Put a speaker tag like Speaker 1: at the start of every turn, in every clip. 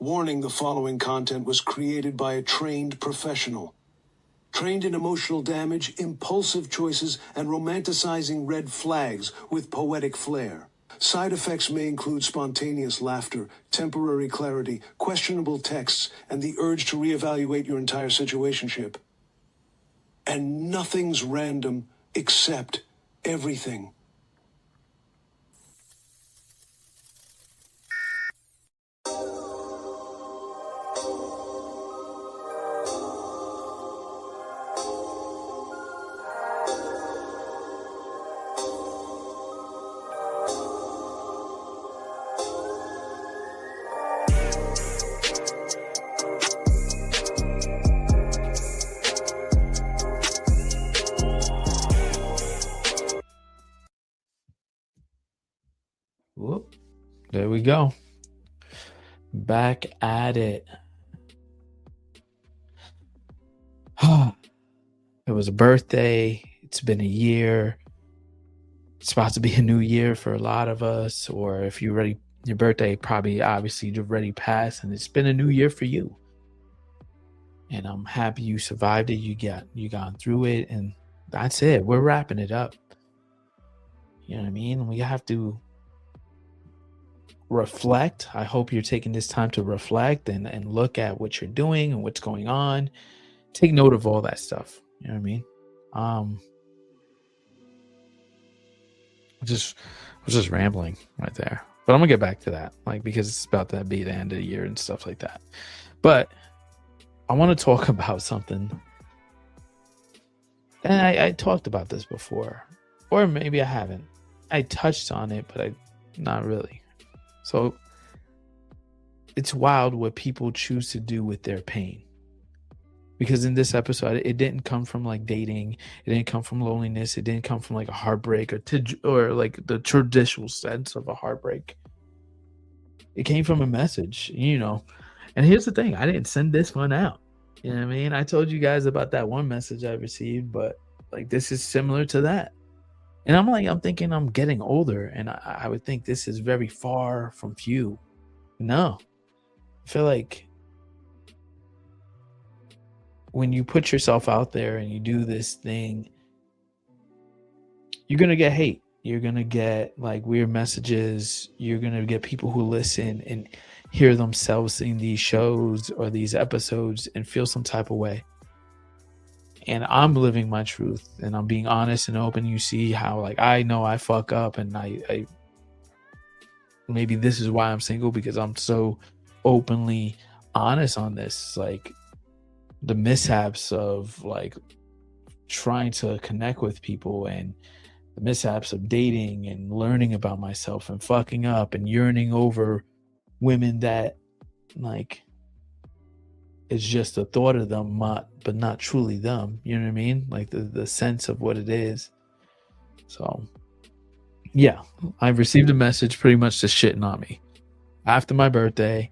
Speaker 1: Warning: the following content was created by a trained professional. Trained in emotional damage, impulsive choices, and romanticizing red flags with poetic flair. Side effects may include spontaneous laughter, temporary clarity, questionable texts, and the urge to reevaluate your entire situationship. And nothing's random except everything.
Speaker 2: Whoop. There we go. Back at it. It was a birthday. It's been a year. It's about to be a new year for a lot of us. Or if you're ready, your birthday probably obviously you've already passed, and it's been a new year for you. And I'm happy you survived it. You got through it, and that's it. We're wrapping it up. You know what I mean? We have to reflect. I hope you're taking this time to reflect and look at what you're doing and what's going on. Take note of all that stuff. You know what I mean? I was just rambling right there. But I'm gonna get back to that, like, because it's about to be the end of the year and stuff like that. But I want to talk about something. And I talked about this before. Or maybe I haven't. I touched on it, but not really. So it's wild what people choose to do with their pain. Because in this episode, it didn't come from like dating. It didn't come from loneliness. It didn't come from like a heartbreak or like the traditional sense of a heartbreak. It came from a message, you know. And here's the thing. I didn't send this one out. You know what I mean? I told you guys about that one message I received, but like this is similar to that. And I'm thinking I'm getting older, and I would think this is very far from few. No. I feel like when you put yourself out there and you do this thing, you're going to get hate. You're going to get like weird messages. You're going to get people who listen and hear themselves in these shows or these episodes and feel some type of way. And I'm living my truth and I'm being honest and open. You see how like I know I fuck up, and I maybe this is why I'm single, because I'm so openly honest on this. Like the mishaps of like trying to connect with people, and the mishaps of dating and learning about myself and fucking up and yearning over women that like it's just a thought of them, but not truly them. You know what I mean? Like the sense of what it is. So yeah, I received a message pretty much just shitting on me after my birthday.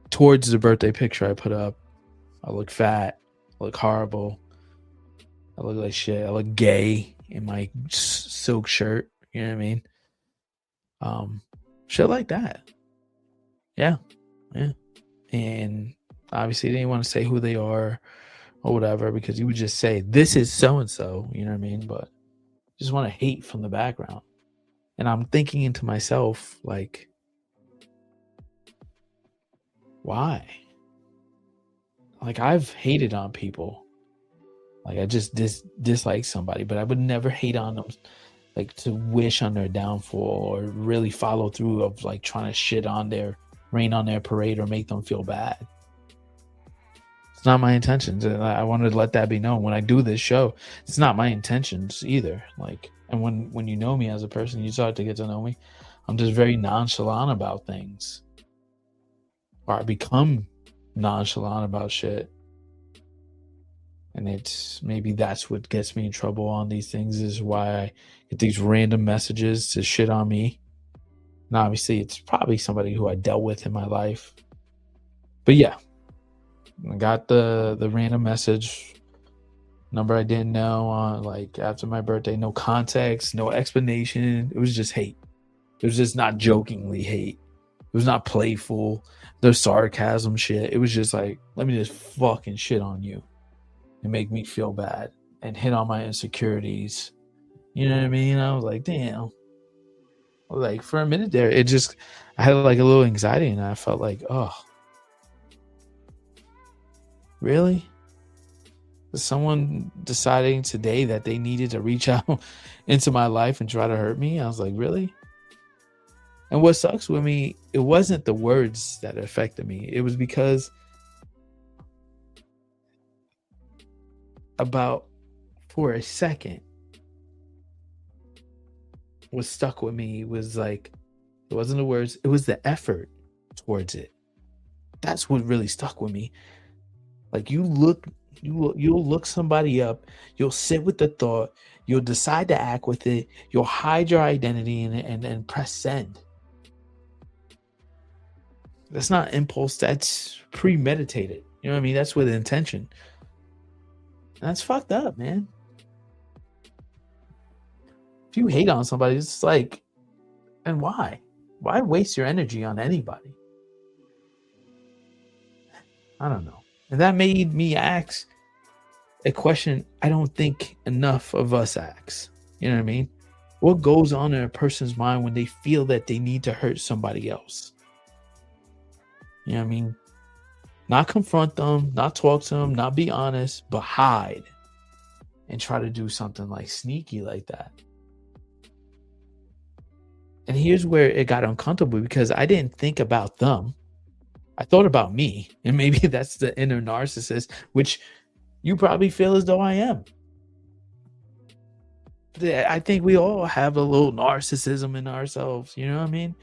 Speaker 2: Towards the birthday picture I put up, I look fat, I look horrible, I look like shit, I look gay in my silk shirt. You know what I mean? Shit like that. Yeah. And obviously they didn't want to say who they are or whatever, because you would just say, this is so-and-so, you know what I mean? But just want to hate from the background. And I'm thinking into myself, like, why? Like, I've hated on people. Like, I just dislike somebody, but I would never hate on them, like, to wish on their downfall or really follow through of, like, trying to rain on their parade or make them feel bad. It's not my intentions. And I wanted to let that be known. When I do this show, it's not my intentions either. Like, and when you know me as a person, you start to get to know me, I'm just very nonchalant about things. Or I become nonchalant about shit. And it's maybe that's what gets me in trouble on these things, is why I get these random messages to shit on me. And obviously it's probably somebody who I dealt with in my life. But yeah, I got the random message, number I didn't know, on like after my birthday. No context, no explanation. It was just hate. It was just not jokingly hate. It It was not playful. No sarcasm shit. It was just like, let me just fucking shit on you and make me feel bad and hit on my insecurities. You know what I mean? I was like, damn. Like for a minute there, I had like a little anxiety and I felt like, oh, really? Was someone deciding today that they needed to reach out into my life and try to hurt me? I was like, really? And what sucks with me, it wasn't the words that affected me. It was because about for a second, what stuck with me was like, it wasn't the words, it was the effort towards it. That's what really stuck with me. Like you'll look somebody up, you'll sit with the thought, you'll decide to act with it, you'll hide your identity in it and press send. That's not impulse, that's premeditated. You know what I mean? That's with intention. And that's fucked up, man. If you hate on somebody, it's like, and why? Why waste your energy on anybody? I don't know. And that made me ask a question I don't think enough of us ask. You know what I mean? What goes on in a person's mind when they feel that they need to hurt somebody else? You know what I mean? Not confront them, not talk to them, not be honest, but hide and try to do something like sneaky like that. And here's where it got uncomfortable because I didn't think about them. I thought about me, and maybe that's the inner narcissist, which you probably feel as though I am. I think we all have a little narcissism in ourselves. You know what I mean?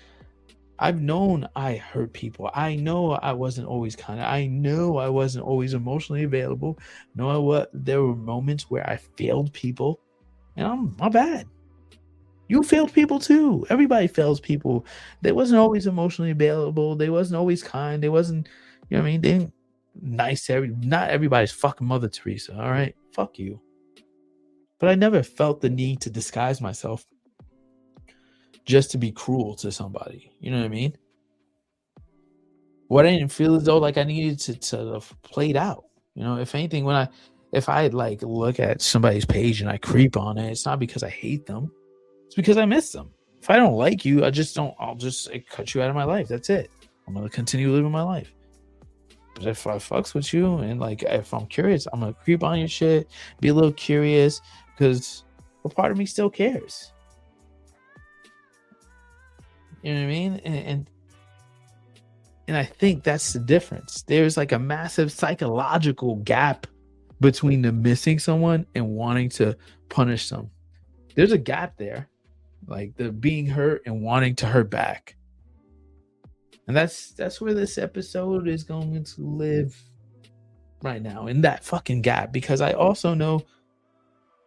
Speaker 2: I've known I hurt people. I know I wasn't always kind. I know I wasn't always emotionally available. There were moments where I failed people, and I'm my bad. You failed people too. Everybody fails people. They wasn't always emotionally available. They wasn't always kind. They wasn't, you know what I mean? They didn't nice to not everybody's fucking Mother Teresa. All right. Fuck you. But I never felt the need to disguise myself just to be cruel to somebody. You know what I mean? What I didn't feel as though like I needed to play it out. You know, if anything, if I like look at somebody's page and I creep on it, it's not because I hate them. It's because I miss them. If I don't like you, I'll just cut you out of my life. That's it. I'm going to continue living my life. But if I fucks with you and like, if I'm curious, I'm going to creep on your shit, be a little curious because a part of me still cares. You know what I mean? And I think that's the difference. There's like a massive psychological gap between the missing someone and wanting to punish them. There's a gap there. Like the being hurt and wanting to hurt back. And that's where this episode is going to live right now, in that fucking gap. Because I also know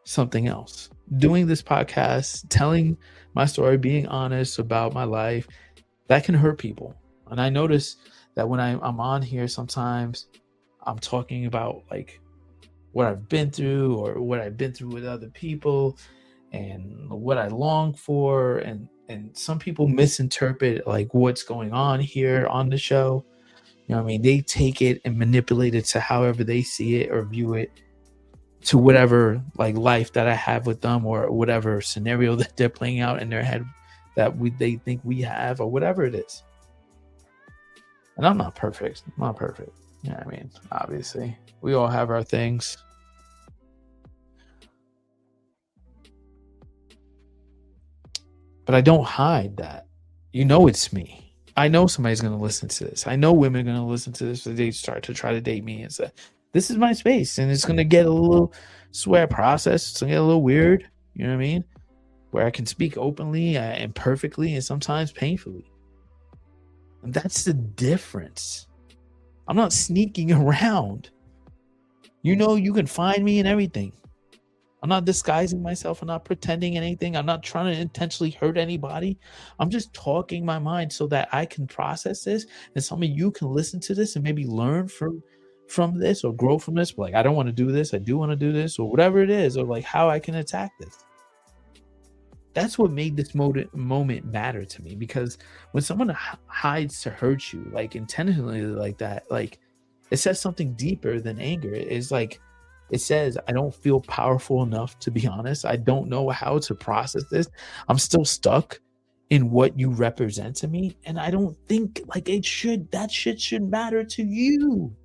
Speaker 2: something else. Doing this podcast, telling my story, being honest about my life, that can hurt people. And I notice that when I'm on here, sometimes I'm talking about like what I've been through or what I've been through with other people and what I long for, and some people misinterpret like what's going on here on the show. You know what I mean? They take it and manipulate it to however they see it or view it, to whatever like life that I have with them or whatever scenario that they're playing out in their head that they think we have, or whatever it is. And I'm not perfect. I'm not perfect. You know what I mean? Obviously, we all have our things. But I don't hide that. You know it's me. I know somebody's going to listen to this. I know women are going to listen to this if they start to try to date me and say, this is my space. And it's going to get a little swear process. It's going to get a little weird. You know what I mean? Where I can speak openly and perfectly and sometimes painfully. And that's the difference. I'm not sneaking around. You know, you can find me in everything. I'm not disguising myself. I'm not pretending anything. I'm not trying to intentionally hurt anybody. I'm just talking my mind so that I can process this, and some of you can listen to this and maybe learn from this or grow from this. But like, I don't want to do this. I do want to do this, or whatever it is, or like how I can attack this. That's what made this moment matter to me, because when someone hides to hurt you, like intentionally like that, like it says something deeper than anger. It's like it says, I don't feel powerful enough to be honest. I don't know how to process this. I'm still stuck in what you represent to me. And I don't think like that shit should matter to you.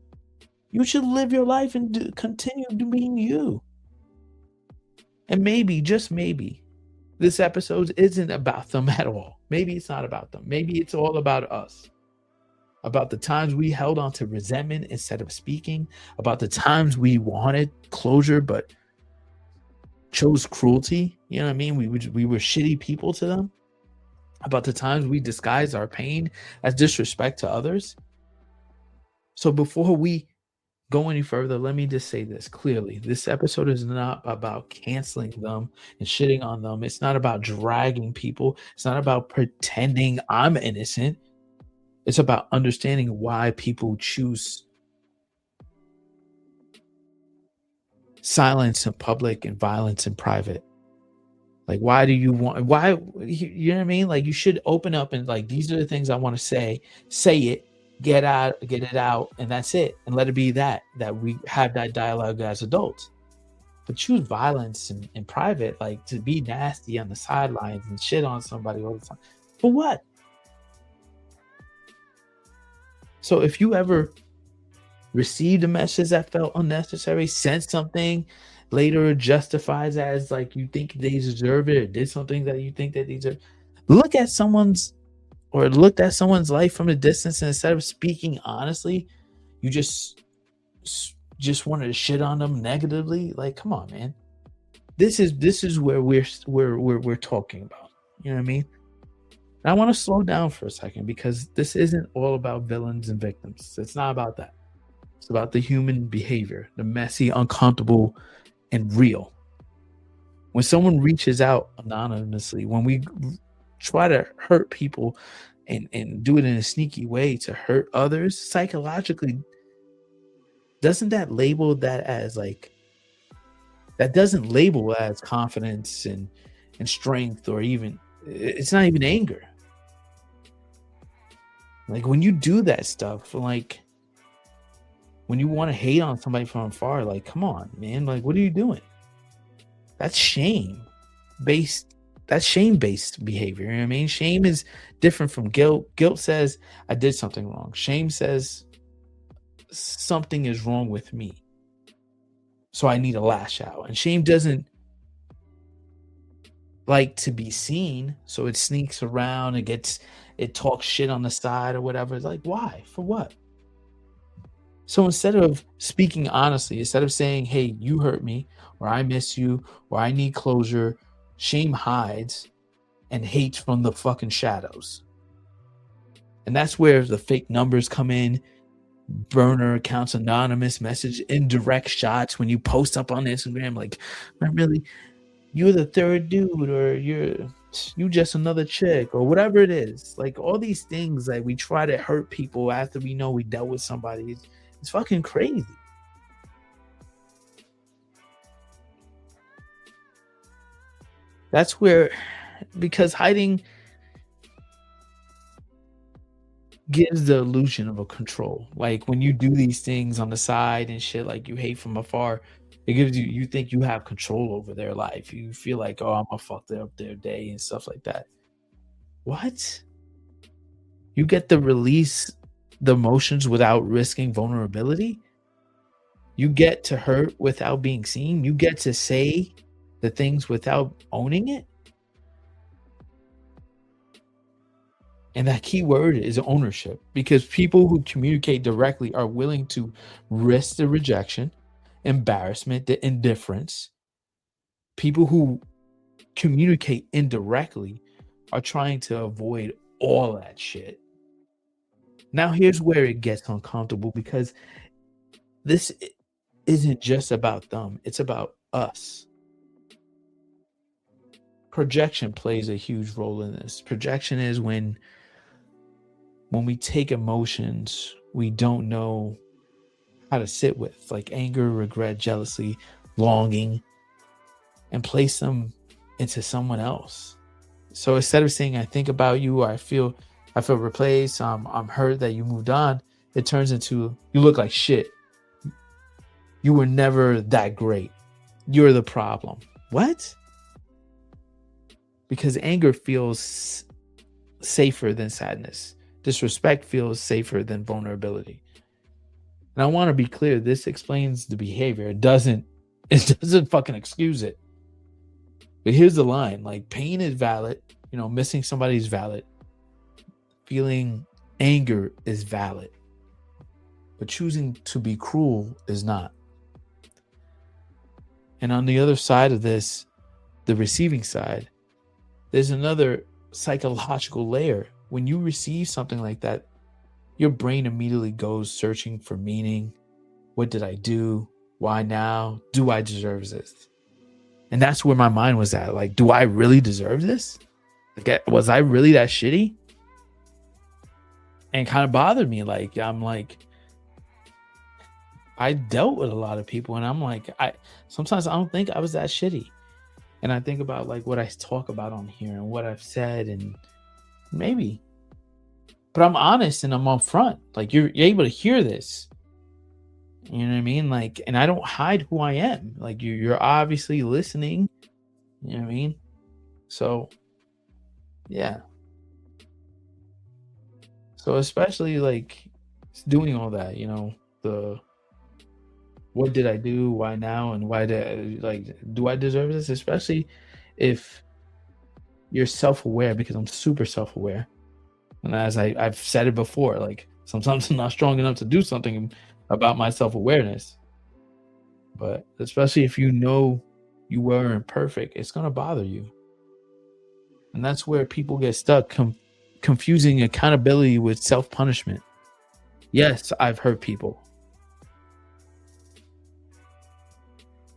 Speaker 2: You should live your life and continue being you. And maybe, just maybe, this episode isn't about them at all. Maybe it's not about them. Maybe it's all about us. About the times we held on to resentment instead of speaking. About the times we wanted closure but chose cruelty. You know what I mean? We were shitty people to them. About the times we disguised our pain as disrespect to others. So before we go any further, let me just say this clearly. This episode is not about canceling them and shitting on them. It's not about dragging people. It's not about pretending I'm innocent. It's about understanding why people choose silence in public and violence in private. Like, why do you want, why, you know what I mean? Like, you should open up and like, these are the things I want to say it, get it out, and that's it. And let it be that we have that dialogue as adults. But choose violence in private, like to be nasty on the sidelines and shit on somebody all the time. For what? So if you ever received a message that felt unnecessary, sent something, later justifies as like you think they deserve it, or did something that you think that they deserve, looked at someone's life from a distance, and instead of speaking honestly, you just wanted to shit on them negatively. Like, come on, man. This is where we're talking about. You know what I mean? And I want to slow down for a second, because this isn't all about villains and victims. It's not about that. It's about the human behavior, the messy, uncomfortable, and real. When someone reaches out anonymously, when we try to hurt people and do it in a sneaky way to hurt others psychologically, doesn't that label that as like, that doesn't label as confidence and strength, or even, it's not even anger. Like when you do that stuff, like when you want to hate on somebody from afar, like, come on, man, like, what are you doing? That's shame-based behavior. You know what I mean? Shame is different from guilt. Guilt says I did something wrong. Shame says something is wrong with me, so I need to lash out. And shame doesn't like to be seen, so it sneaks around and it talks shit on the side or whatever. It's like, why? For what? So instead of speaking honestly, instead of saying, hey, you hurt me, or I miss you, or I need closure, shame hides and hates from the fucking shadows. And that's where the fake numbers come in, burner accounts, anonymous message, indirect shots. When you post up on Instagram, like, really, you're the third dude, or you just another chick, or whatever it is. Like all these things that we try to hurt people after we know we dealt with somebody. It's fucking crazy. That's where, because hiding gives the illusion of a control. Like when you do these things on the side and shit, like you hate from afar, it gives you think you have control over their life. You feel like, oh, I'm gonna fuck up their day and stuff like that. What? You get to release the emotions without risking vulnerability? You get to hurt without being seen? You get to say the things without owning it? And that key word is ownership, because people who communicate directly are willing to risk the rejection, embarrassment, the indifference. People who communicate indirectly are trying to avoid all that shit. Now here's where it gets uncomfortable, because this isn't just about them, it's about us. Projection plays a huge role in this. Projection is when we take emotions we don't know how to sit with, like anger, regret, jealousy, longing, and place them into someone else. So instead of saying I think about you, or I feel replaced, I'm hurt that you moved on, it turns into you look like shit. You were never that great. You're the problem. What? Because anger feels safer than sadness. Disrespect feels safer than vulnerability. And I want to be clear, this explains the behavior. It doesn't fucking excuse it. But here's the line, like pain is valid, missing somebody is valid. Feeling anger is valid. But choosing to be cruel is not. And on the other side of this, the receiving side, there's another psychological layer. When you receive something like that, your brain immediately goes searching for meaning. What did I do? Why now? Do I deserve this? And that's where my mind was at. Like, do I really deserve this? Like, was I really that shitty? And it kind of bothered me. Like, I'm like, I dealt with a lot of people, and I'm like, sometimes I don't think I was that shitty. And I think about like what I talk about on here and what I've said, and maybe, but I'm honest and I'm upfront. Like you're able to hear this. You know what I mean? Like, and I don't hide who I am. Like you're obviously listening. You know what I mean? So, yeah. So especially like doing all that, the what did I do? Why now? And why do I deserve this? Especially if you're self-aware, because I'm super self-aware. And as I've said it before, like sometimes I'm not strong enough to do something about my self-awareness. But especially if you know you weren't perfect, it's going to bother you. And that's where people get stuck, confusing accountability with self-punishment. Yes, I've hurt people.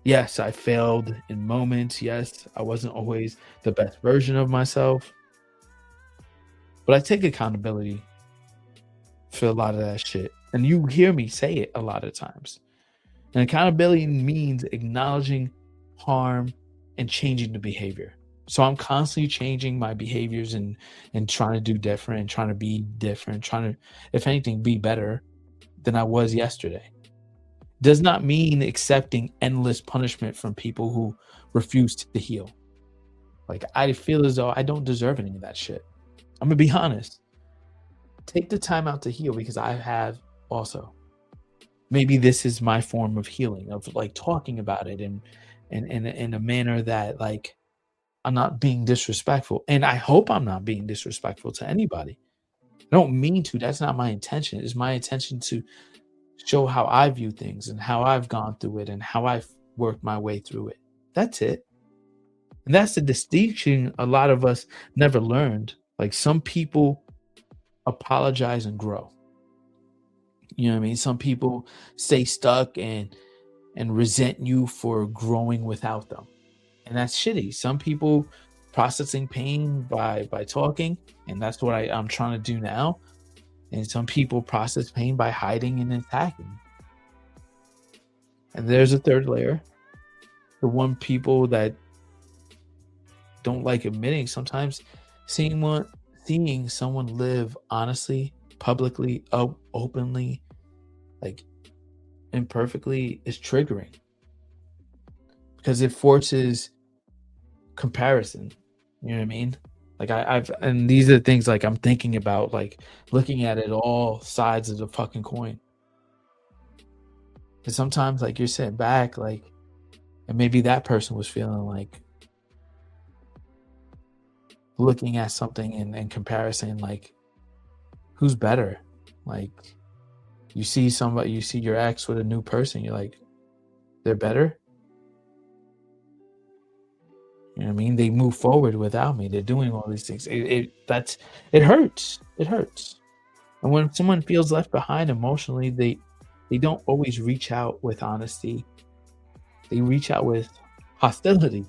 Speaker 2: Yes, I failed in moments. Yes, I wasn't always the best version of myself. But I take accountability for a lot of that shit. And you hear me say it a lot of times. And accountability means acknowledging harm and changing the behavior. So I'm constantly changing my behaviors and trying to do different and trying to be different, trying to, if anything, be better than I was yesterday. Does not mean accepting endless punishment from people who refuse to heal. Like, I feel as though I don't deserve any of that shit. I'm gonna be honest. Take the time out to heal, because I have also. Maybe this is my form of healing, of like talking about it in a manner that like I'm not being disrespectful. And I hope I'm not being disrespectful to anybody. I don't mean to. That's not my intention. It's my intention to show how I view things and how I've gone through it and how I've worked my way through it. That's it. And that's the distinction a lot of us never learned. Like, some people apologize and grow. You know what I mean? Some people stay stuck and resent you for growing without them. And that's shitty. Some people processing pain by talking, and that's what I'm trying to do now. And some people process pain by hiding and attacking. And there's a third layer. The one people that don't like admitting, sometimes seeing someone live honestly, publicly, openly, like imperfectly, is triggering, because it forces comparison. You know what I mean? Like and these are the things like I'm thinking about, like looking at it all sides of the fucking coin. And sometimes like you're sitting back, like, and maybe that person was feeling like looking at something in comparison, like who's better? Like you see your ex with a new person, you're like, they're better? You know what I mean? They move forward without me. They're doing all these things. It hurts. It hurts. And when someone feels left behind emotionally, they don't always reach out with honesty. They reach out with hostility.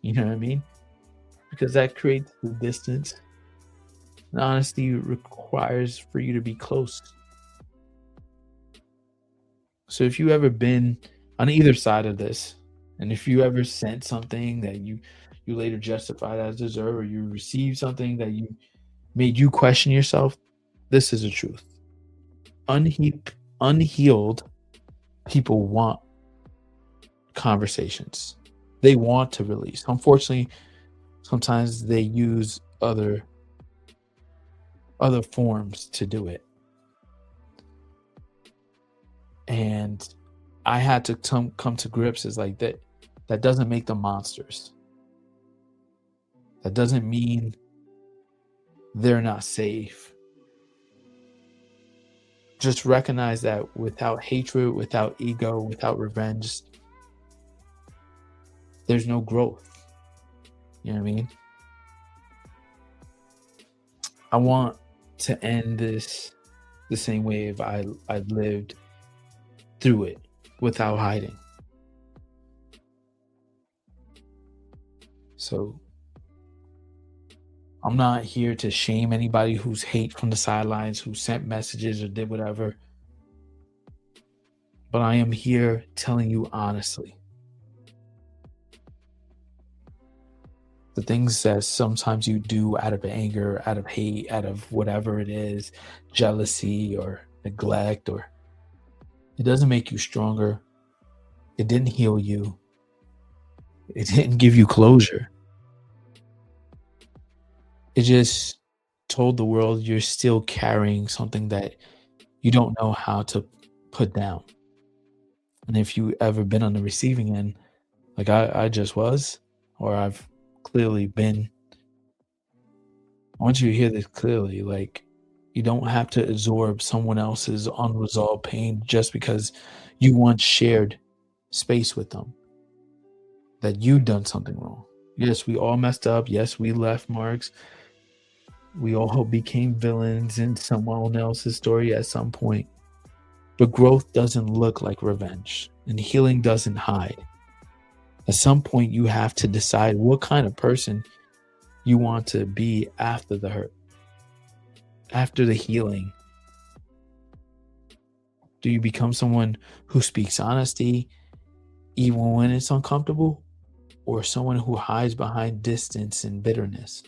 Speaker 2: You know what I mean? Because that creates the distance. And honesty requires for you to be close. So if you ever been on either side of this, and if you ever sent something that you you later justified as deserve, or you received something that you made you question yourself, this is the truth. Unhealed people want conversations. They want to release. Unfortunately, sometimes they use other forms to do it. And I had to come to grips as like that. That doesn't make them monsters. That doesn't mean they're not safe. Just recognize that without hatred, without ego, without revenge, there's no growth. You know what I mean? I want to end this the same way if I lived through it without hiding. So I'm not here to shame anybody who's hate from the sidelines, who sent messages or did whatever. But I am here telling you honestly. The things that sometimes you do out of anger, out of hate, out of whatever it is, jealousy or neglect, or it doesn't make you stronger. It didn't heal you. It didn't give you closure. It just told the world you're still carrying something that you don't know how to put down. And if you ever been on the receiving end, like I just was, or I've clearly been, I want you to hear this clearly. Like, you don't have to absorb someone else's unresolved pain just because you once shared space with them, that you done something wrong. Yes, we all messed up. Yes, we left marks. We all became villains in someone else's story at some point. But growth doesn't look like revenge, and healing doesn't hide. At some point, you have to decide what kind of person you want to be after the hurt, after the healing. Do you become someone who speaks honesty even when it's uncomfortable, or someone who hides behind distance and bitterness?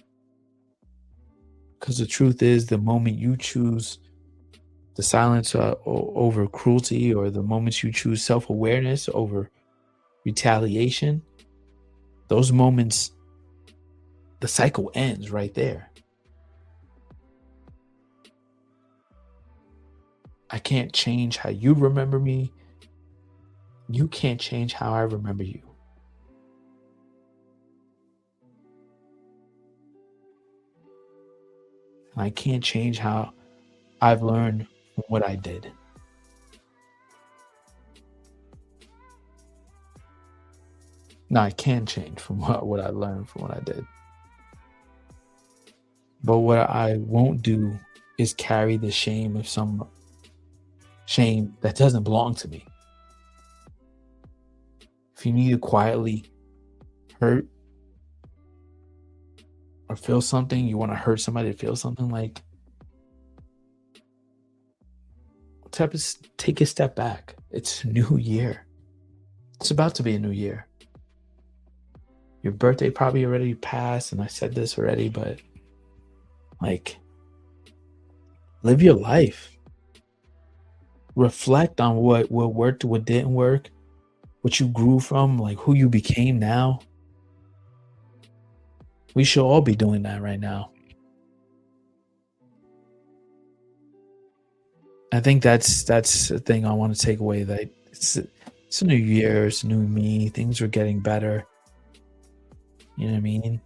Speaker 2: Because the truth is, the moment you choose the silence over cruelty, or the moments you choose self-awareness over retaliation, those moments, the cycle ends right there. I can't change how you remember me. You can't change how I remember you. And I can't change how I've learned from what I did. Now, I can change from what I learned from what I did. But what I won't do is carry the shame of some shame that doesn't belong to me. If you need to quietly hurt or feel something, you want to hurt somebody to feel something, like, take a step back. It's a new year. It's about to be a new year. Your birthday probably already passed, and I said this already, but like, live your life. Reflect on what worked, what didn't work, what you grew from, like who you became now. We should all be doing that right now. I think that's the thing I want to take away, that it's a new year, it's a new me, things are getting better. You know what I mean?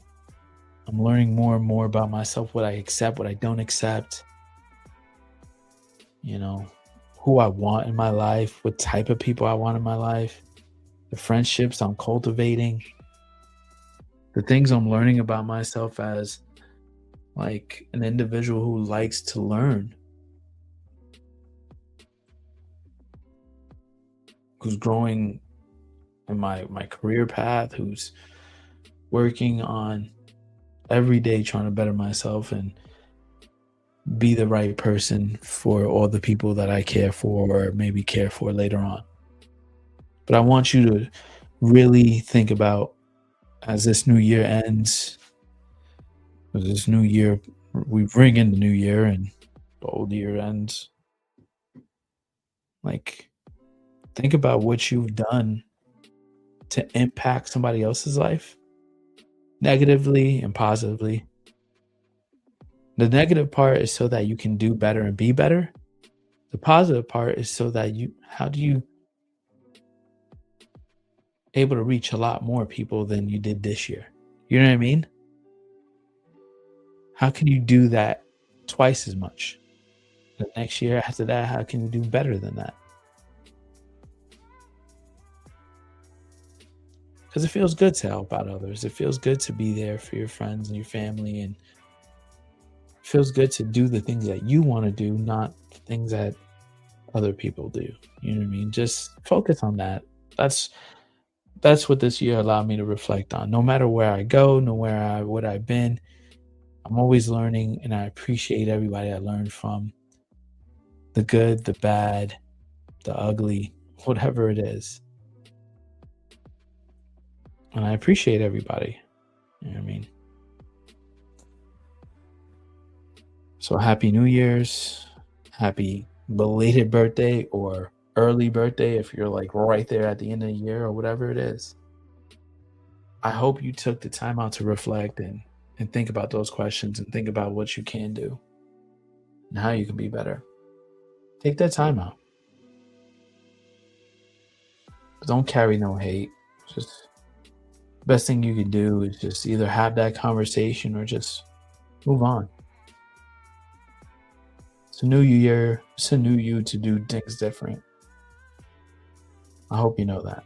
Speaker 2: I'm learning more and more about myself, what I accept, what I don't accept. You know, who I want in my life, what type of people I want in my life, the friendships I'm cultivating, the things I'm learning about myself as like an individual who likes to learn, who's growing in my career path, who's working on every day trying to better myself and be the right person for all the people that I care for, or maybe care for later on. But I want you to really think about as this new year ends, as this new year, we bring in the new year and the old year ends. Like, think about what you've done to impact somebody else's life, negatively and positively. The negative part is so that you can do better and be better. The positive part is so that how do you able to reach a lot more people than you did this year? You know what I mean? How can you do that twice as much? The next year after that, how can you do better than that? Because it feels good to help out others. It feels good to be there for your friends and your family, and it feels good to do the things that you want to do, not the things that other people do. You know what I mean? Just focus on that. That's what this year allowed me to reflect on. No matter where I go, what I've been, I'm always learning, and I appreciate everybody I learned from. The good, the bad, the ugly, whatever it is. And I appreciate everybody. You know what I mean? So happy New Year's, happy belated birthday or early birthday if you're like right there at the end of the year or whatever it is. I hope you took the time out to reflect and think about those questions and think about what you can do and how you can be better. Take that time out. But don't carry no hate. Just best thing you can do is just either have that conversation or just move on. It's a new year. It's a new you to do things different. I hope you know that.